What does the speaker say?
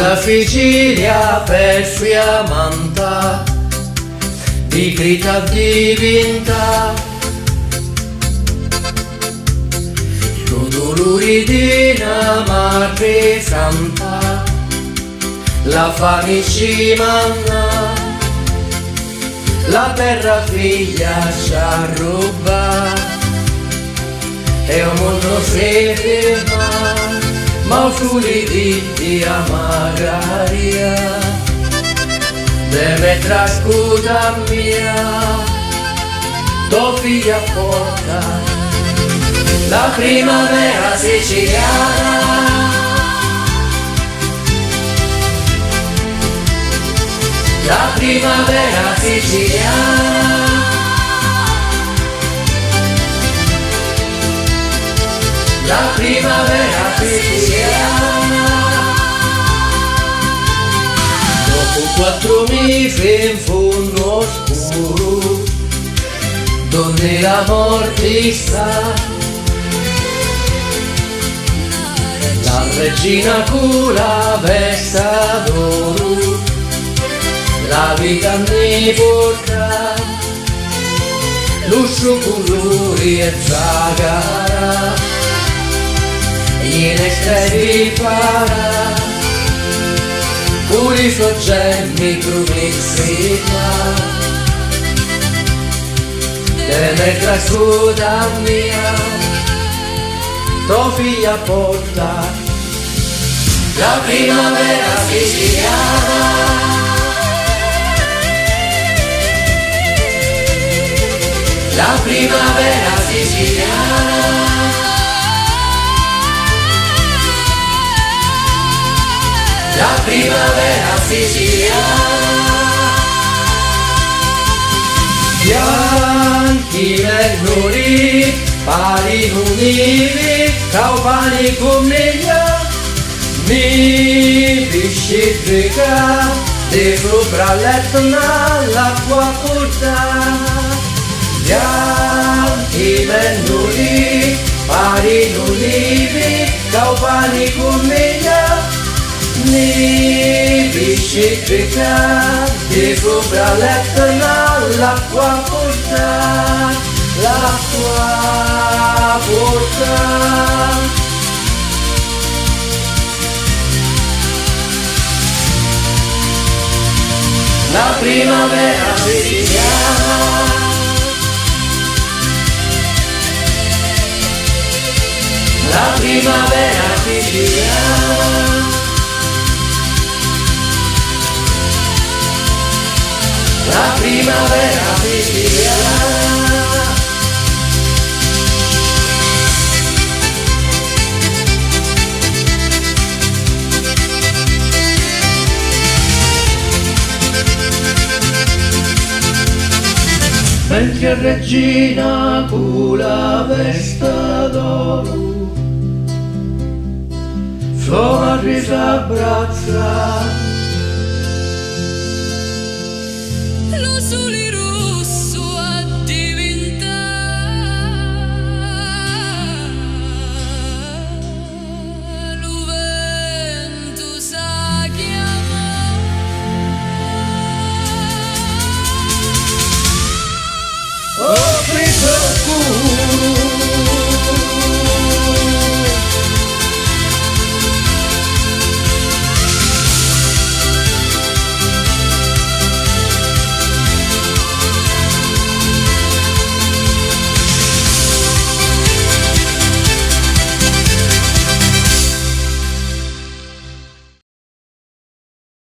La Sicilia per fiammanta di grida divinità, con dolori di una madre santa, la famici manna, la terra figlia ci ruba, e un mondo si ferma, ma soli di amagaria, deve trascuda mia, tua figlia porta, la primavera siciliana. La primavera siciliana, la primavera siciliana. Dopo 4 mesi in fondo oscuro, donde la morte sta, la regina con la vesta d'oro, la vita mi porta, lo suo colore e zagara, gliene stai para, con i suoi gemmi promessita, deve trascuda mia, tua figlia porta, la primavera siciliana. La primavera siciliana, la primavera siciliana. Bianchi lennori, pari univi, caupani coniglia, mi piscitrica, di sopra l'etna l'acqua porta. Bianchi lennori, pari olivi, caupani coniglia, ni piscitrica, di sopra l'etna l'acqua porta, l'acqua porta. La primavera siciliana, la primavera siciliana, la primavera siciliana. Mentre regina con la vesta d'oro, sua risabrazza, lo sole